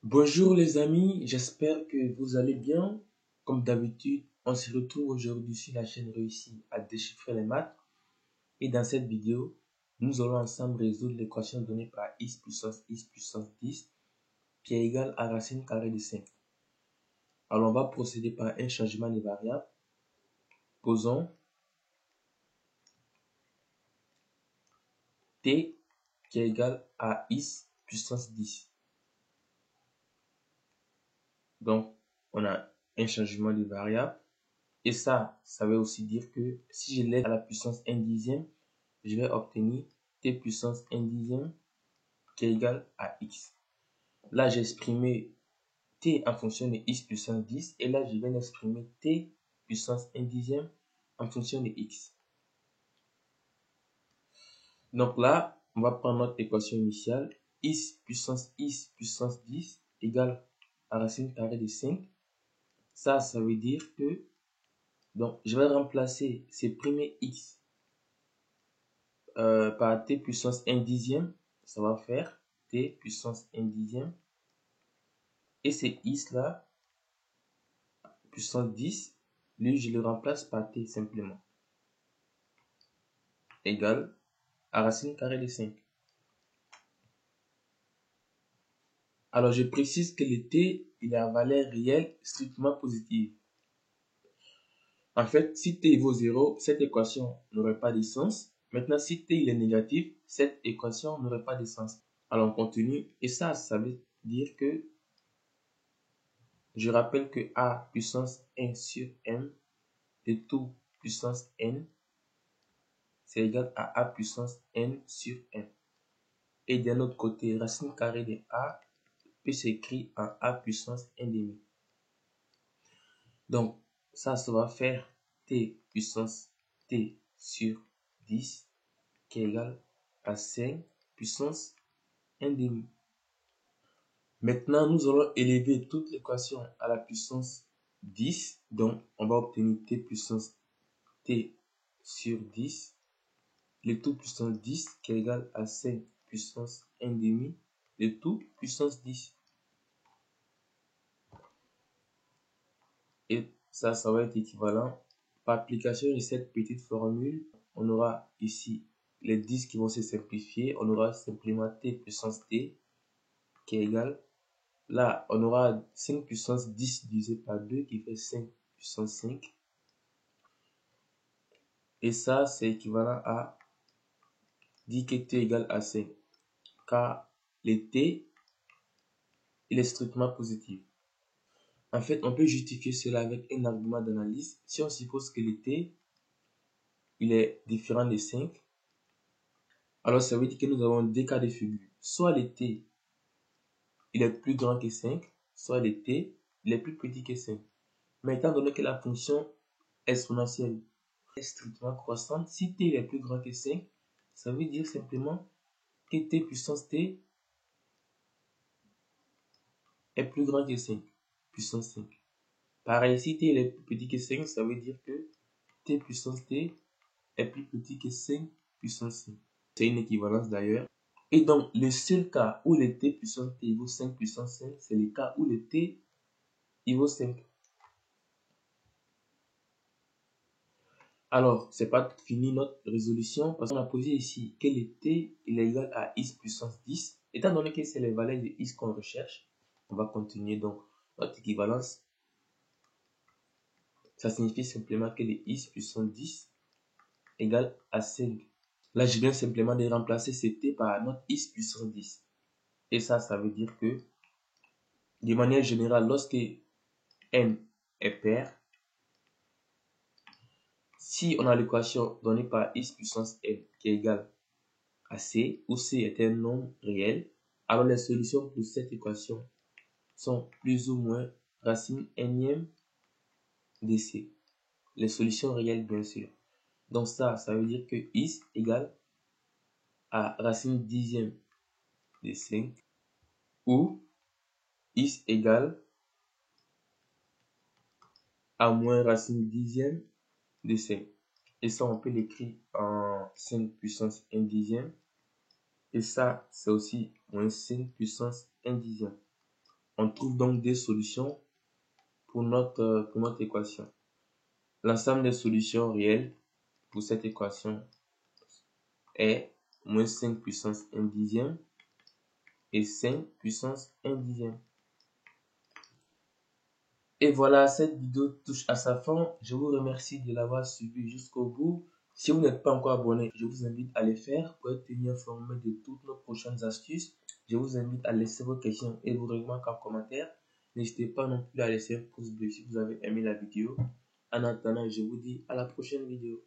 Bonjour les amis, j'espère que vous allez bien. Comme d'habitude, on se retrouve aujourd'hui sur la chaîne Réussi à déchiffrer les maths. Et dans cette vidéo, nous allons ensemble résoudre l'équation donnée par x puissance 10 qui est égale à racine carrée de 5. Alors on va procéder par un changement de variable. Posons t qui est égal à x puissance 10. Donc, on a un changement de variable. Et ça veut aussi dire que si je laisse à la puissance 1 dixième, je vais obtenir t puissance 1 dixième qui est égal à x. Là, j'ai exprimé t en fonction de x puissance 10. Et là, je viens d'exprimer t puissance 1 dixième en fonction de x. Donc là, on va prendre notre équation initiale. X puissance 10 égale à racine carrée de 5. Ça veut dire que donc, je vais remplacer ces premiers x par t puissance 1 dixième. Ça va faire t puissance 1 dixième. Et ces x là, puissance 10, lui, je le remplace par t simplement. Égale à racine carrée de 5. Alors, je précise que le t, il est à valeur réelle strictement positive. En fait, si t vaut 0, cette équation n'aurait pas de sens. Maintenant, si t il est négatif, cette équation n'aurait pas de sens. Alors, on continue. Et ça veut dire que, je rappelle que a puissance 1 sur m de tout puissance n, c'est égal à a puissance n sur m. Et d'un autre côté, racine carrée de a peut s'écrire en a puissance 1 demi. Donc, ça va faire t puissance t sur 10 qui est égal à 5 puissance 1 demi. Maintenant, nous allons élever toute l'équation à la puissance 10. Donc, on va obtenir t puissance t sur 10. Le tout puissance 10 qui est égal à 5 puissance 1 demi. Le tout puissance 10. Et ça va être équivalent. Par application de cette petite formule, on aura ici les 10 qui vont se simplifier. On aura simplement t puissance t qui est égal. Là, on aura 5 puissance 10 divisé par 2 qui fait 5 puissance 5. Et ça, c'est équivalent à 10 que t égale à 5. Car le t, il est strictement positif. En fait, on peut justifier cela avec un argument d'analyse. Si on suppose que le t, il est différent de 5, alors ça veut dire que nous avons deux cas de figure. Soit le t, il est plus grand que 5, soit le t, il est plus petit que 5. Mais étant donné que la fonction exponentielle est strictement croissante, si t est plus grand que 5, ça veut dire simplement que t puissance t est plus grand que 5, puissance 5. Pareil, si t est plus petit que 5, ça veut dire que t puissance t est plus petit que 5 puissance 5. C'est une équivalence d'ailleurs. Et donc, le seul cas où le t puissance t vaut 5 puissance 5, c'est le cas où le t il vaut 5. Alors, c'est pas fini notre résolution parce qu'on a posé ici que le t il est égal à x puissance 10. Étant donné que c'est les valeurs de x qu'on recherche, on va continuer donc notre équivalence. Ça signifie simplement que le x puissance 10 égale à 5. Là, je viens simplement de remplacer ce t par notre x puissance 10. Et ça veut dire que, de manière générale, lorsque n est pair, si on a l'équation donnée par x puissance n qui est égale à c, où c est un nombre réel, alors les solutions pour cette équation sont plus ou moins racine énième de c. Les solutions réelles, bien sûr. Donc ça veut dire que x égale à racine dixième de 5 ou x égale à moins racine dixième de 5. Et ça, on peut l'écrire en 5 puissance 1 dixième. Et ça, c'est aussi moins 5 puissance 1 dixième. On trouve donc des solutions pour notre équation. L'ensemble des solutions réelles pour cette équation est moins 5 puissance 1 dixième et 5 puissance 1 dixième. Et voilà, cette vidéo touche à sa fin. Je vous remercie de l'avoir suivi jusqu'au bout. Si vous n'êtes pas encore abonné, je vous invite à le faire pour être tenu informé de toutes nos prochaines astuces. Je vous invite à laisser vos questions et vos remarques en commentaire. N'hésitez pas non plus à laisser un pouce bleu si vous avez aimé la vidéo. En attendant, je vous dis à la prochaine vidéo.